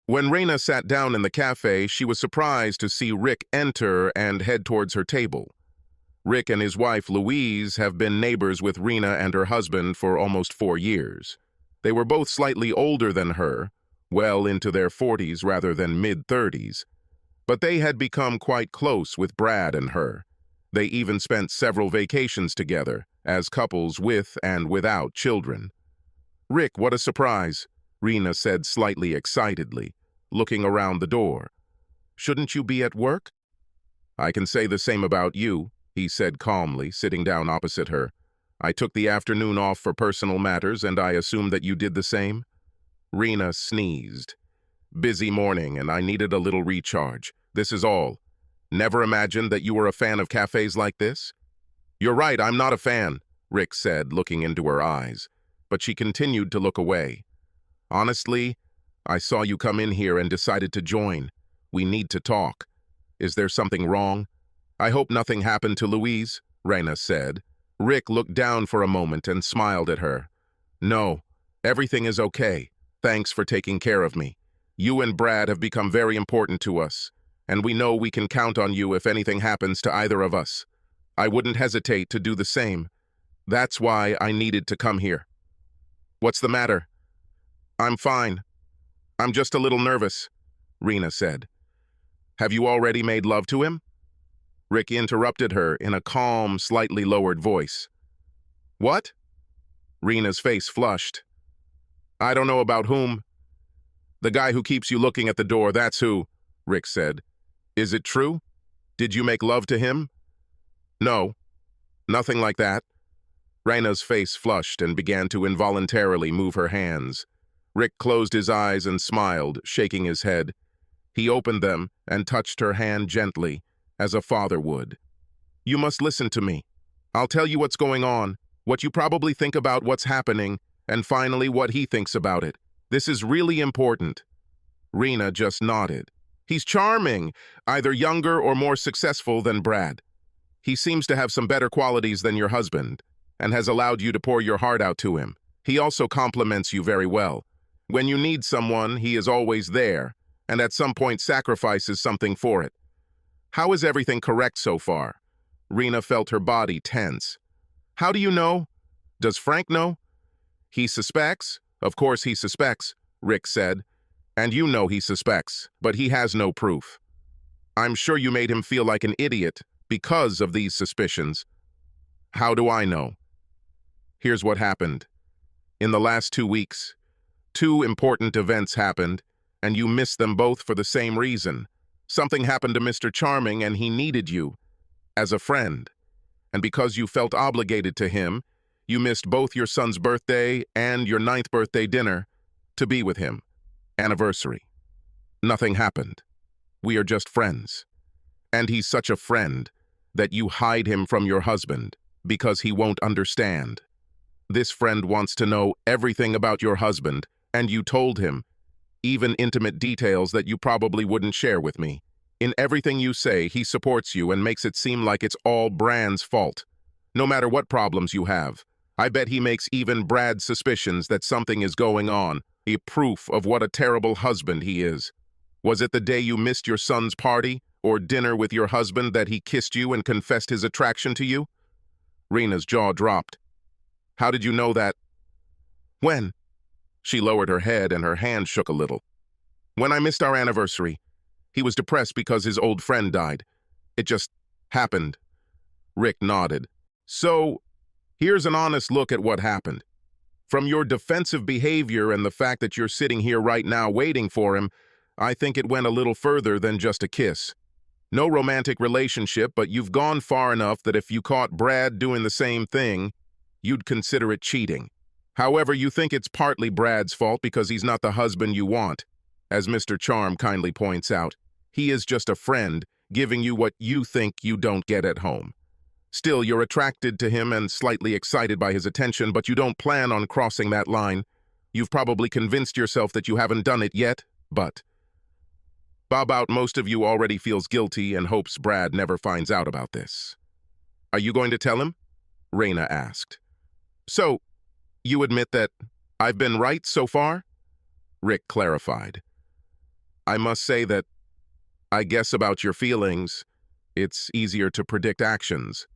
When Raina sat down in the cafe, she was surprised to see Rick enter and head towards her table. Rick and his wife, Louise, have been neighbors with Rena and her husband for almost 4 years. They were both slightly older than her, well into their 40s rather than mid-30s. But they had become quite close with Brad and her. They even spent several vacations together, as couples with and without children. "Rick, what a surprise," Rena said slightly excitedly, looking around the door. "Shouldn't you be at work?" "I can say the same about you," he said calmly, sitting down opposite her. "I took the afternoon off for personal matters, and I assume that you did the same?" Rena sneezed. "Busy morning, and I needed a little recharge. This is all. Never imagined that you were a fan of cafes like this?" "You're right, I'm not a fan," Rick said, looking into her eyes. But she continued to look away. "Honestly, I saw you come in here and decided to join. We need to talk. Is there something wrong?" "I hope nothing happened to Louise," Rena said. Rick looked down for a moment and smiled at her. "No, everything is okay. Thanks for taking care of me. You and Brad have become very important to us, and we know we can count on you if anything happens to either of us. I wouldn't hesitate to do the same. That's why I needed to come here." "What's the matter?" "I'm fine. I'm just a little nervous," Rena said. "Have you already made love to him?" Rick interrupted her in a calm, slightly lowered voice. "What?" Rena's face flushed. "I don't know about whom." "The guy who keeps you looking at the door, that's who," Rick said. "Is it true? Did you make love to him?" "No, nothing like that." Rena's face flushed and began to involuntarily move her hands. Rick closed his eyes and smiled, shaking his head. He opened them and touched her hand gently, as a father would. "You must listen to me. I'll tell you what's going on, what you probably think about what's happening, and finally what he thinks about it. This is really important." Rena just nodded. "He's charming, either younger or more successful than Brad. He seems to have some better qualities than your husband, and has allowed you to pour your heart out to him. He also compliments you very well. When you need someone, he is always there, and at some point sacrifices something for it. How is everything correct so far?" Rena felt her body tense. "How do you know? Does Frank know?" "He suspects. Of course he suspects," Rick said. "And you know he suspects, but he has no proof. I'm sure you made him feel like an idiot because of these suspicions." "How do I know?" "Here's what happened. In the last 2 weeks, 2 important events happened, and you missed them both for the same reason. Something happened to Mr. Charming, and he needed you as a friend. And because you felt obligated to him, you missed both your son's birthday and your 9th birthday dinner to be with him. Anniversary. Nothing happened. We are just friends. And he's such a friend that you hide him from your husband because he won't understand. This friend wants to know everything about your husband, and you told him, even intimate details that you probably wouldn't share with me. In everything you say, he supports you and makes it seem like it's all Brand's fault. No matter what problems you have, I bet he makes even Brad's suspicions that something is going on a proof of what a terrible husband he is. Was it the day you missed your son's party or dinner with your husband that he kissed you and confessed his attraction to you?" Rena's jaw dropped. "How did you know that?" "When?" She lowered her head and her hand shook a little. "When I missed our anniversary. He was depressed because his old friend died. It just happened." Rick nodded. "So, here's an honest look at what happened. From your defensive behavior and the fact that you're sitting here right now waiting for him, I think it went a little further than just a kiss. No romantic relationship, but you've gone far enough that if you caught Brad doing the same thing, you'd consider it cheating. However, you think it's partly Brad's fault because he's not the husband you want. As Mr. Charm kindly points out, he is just a friend, giving you what you think you don't get at home. Still, you're attracted to him and slightly excited by his attention, but you don't plan on crossing that line. You've probably convinced yourself that you haven't done it yet, but Bob out most of you already feels guilty and hopes Brad never finds out about this. Are you going to tell him?" Rena asked. "So, you admit that I've been right so far?" Rick clarified. I must say that I guess about your feelings, it's easier to predict actions.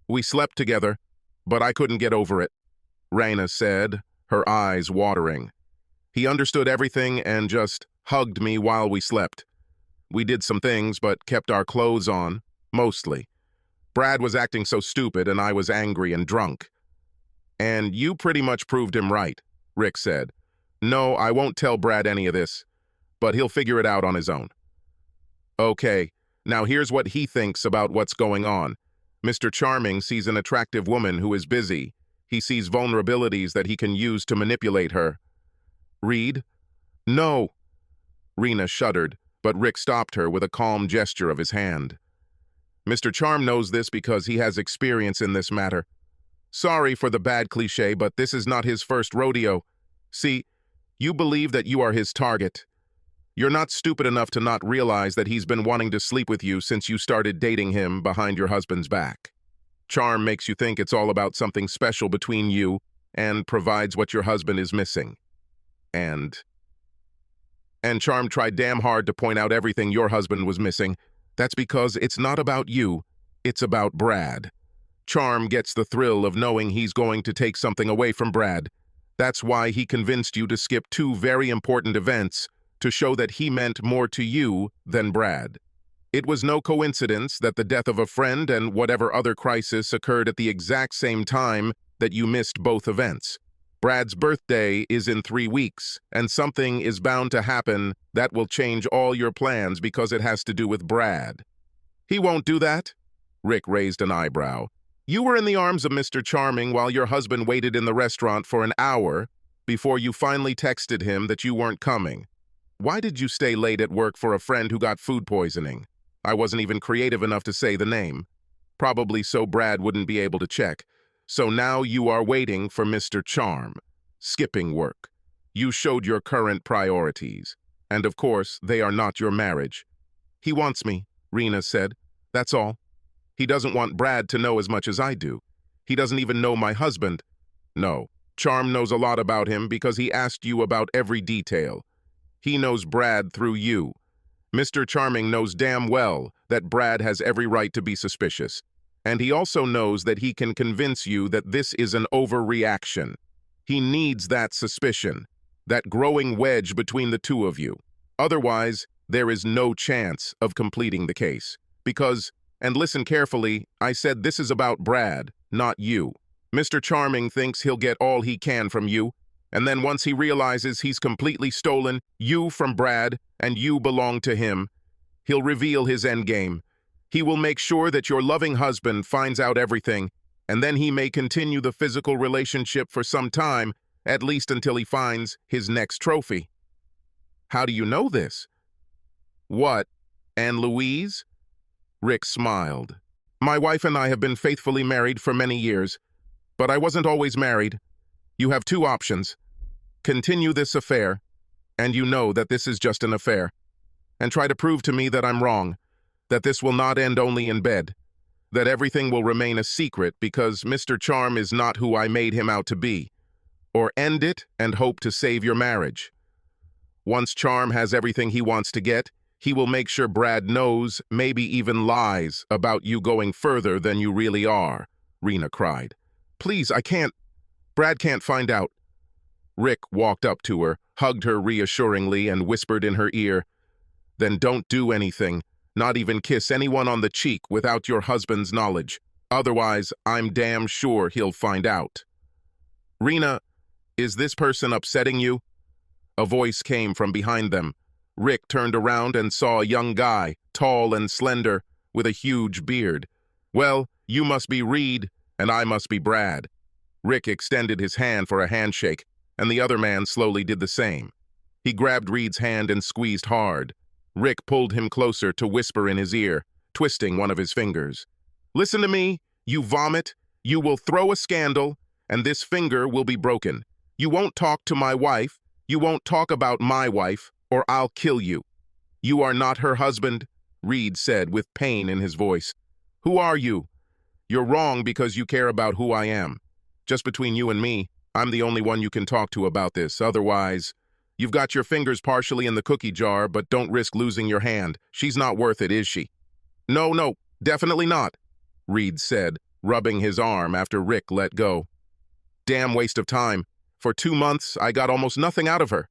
We slept together, but I couldn't get over it, Raina said, her eyes watering. He understood everything and just hugged me while we slept. We did some things, but kept our clothes on, mostly. Brad was acting so stupid and I was angry and drunk. And you pretty much proved him right, Rick said. No, I won't tell Brad any of this, but he'll figure it out on his own. Okay, now here's what he thinks about what's going on. Mr. Charming sees an attractive woman who is busy. He sees vulnerabilities that he can use to manipulate her. Reed? No. Rena shuddered, but Rick stopped her with a calm gesture of his hand. Mr. Charm knows this because he has experience in this matter. Sorry for the bad cliché, but this is not his first rodeo. See, you believe that you are his target. You're not stupid enough to not realize that he's been wanting to sleep with you since you started dating him behind your husband's back. Charm makes you think it's all about something special between you and provides what your husband is missing. And Charm tried damn hard to point out everything your husband was missing. That's because it's not about you, it's about Brad. Charm gets the thrill of knowing he's going to take something away from Brad. That's why he convinced you to skip two very important events to show that he meant more to you than Brad. It was no coincidence that the death of a friend and whatever other crisis occurred at the exact same time that you missed both events. Brad's birthday is in 3 weeks, and something is bound to happen that will change all your plans because it has to do with Brad. He won't do that? Rick raised an eyebrow. You were in the arms of Mr. Charming while your husband waited in the restaurant for an hour before you finally texted him that you weren't coming. Why did you stay late at work for a friend who got food poisoning? I wasn't even creative enough to say the name. Probably so Brad wouldn't be able to check. So now you are waiting for Mr. Charm. Skipping work. You showed your current priorities. And of course, they are not your marriage. He wants me, Rena said. That's all. He doesn't want Brad to know as much as I do. He doesn't even know my husband. No, Charm knows a lot about him because he asked you about every detail. He knows Brad through you. Mr. Charming knows damn well that Brad has every right to be suspicious. And he also knows that he can convince you that this is an overreaction. He needs that suspicion, that growing wedge between the two of you. Otherwise, there is no chance of completing the case. Because, and listen carefully, I said this is about Brad, not you. Mr. Charming thinks he'll get all he can from you, and then once he realizes he's completely stolen you from Brad and you belong to him, he'll reveal his endgame. He will make sure that your loving husband finds out everything, and then he may continue the physical relationship for some time, at least until he finds his next trophy. How do you know this? What, Anne Louise? Rick smiled. My wife and I have been faithfully married for many years, but I wasn't always married. You have two options. Continue this affair, and you know that this is just an affair, and try to prove to me that I'm wrong, that this will not end only in bed, that everything will remain a secret because Mr. Charm is not who I made him out to be, or end it and hope to save your marriage. Once Charm has everything he wants to get, he will make sure Brad knows, maybe even lies, about you going further than you really are, Rena cried. Please, I can't. Brad can't find out. Rick walked up to her, hugged her reassuringly, and whispered in her ear, Then don't do anything, not even kiss anyone on the cheek without your husband's knowledge. Otherwise, I'm damn sure he'll find out. Rena, is this person upsetting you? A voice came from behind them. Rick turned around and saw a young guy, tall and slender, with a huge beard. Well, you must be Reed, and I must be Brad. Rick extended his hand for a handshake, and the other man slowly did the same. He grabbed Reed's hand and squeezed hard. Rick pulled him closer to whisper in his ear, twisting one of his fingers. Listen to me, you vomit. You will throw a scandal, and this finger will be broken. You won't talk to my wife. You won't talk about my wife, or I'll kill you. You are not her husband, Reed said with pain in his voice. Who are you? You're wrong because you care about who I am. Just between you and me, I'm the only one you can talk to about this. Otherwise, You've got your fingers partially in the cookie jar, but don't risk losing your hand. She's not worth it, is she? No, no, definitely not, Reed said, rubbing his arm after Rick let go. Damn waste of time. For 2 months, I got almost nothing out of her.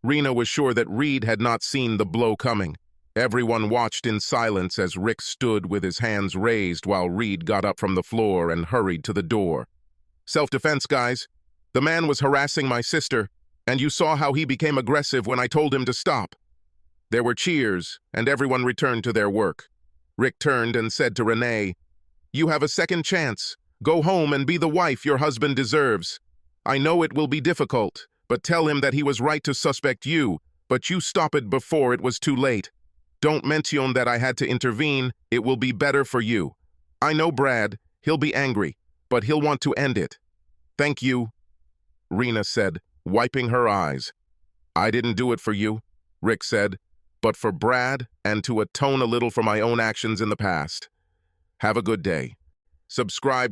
Rena was sure that Reed had not seen the blow coming. Everyone watched in silence as Rick stood with his hands raised while Reed got up from the floor and hurried to the door. Self-defense, guys. The man was harassing my sister, and you saw how he became aggressive when I told him to stop. There were cheers, and everyone returned to their work. Rick turned and said to Renee, "You have a second chance. Go home and be the wife your husband deserves. I know it will be difficult, but tell him that he was right to suspect you, but you stop it before it was too late. Don't mention that I had to intervene. It will be better for you. I know Brad. He'll be angry, but he'll want to end it." "Thank you," Rena said, wiping her eyes. "I didn't do it for you," Rick said, "but for Brad and to atone a little for my own actions in the past. Have a good day. Subscribe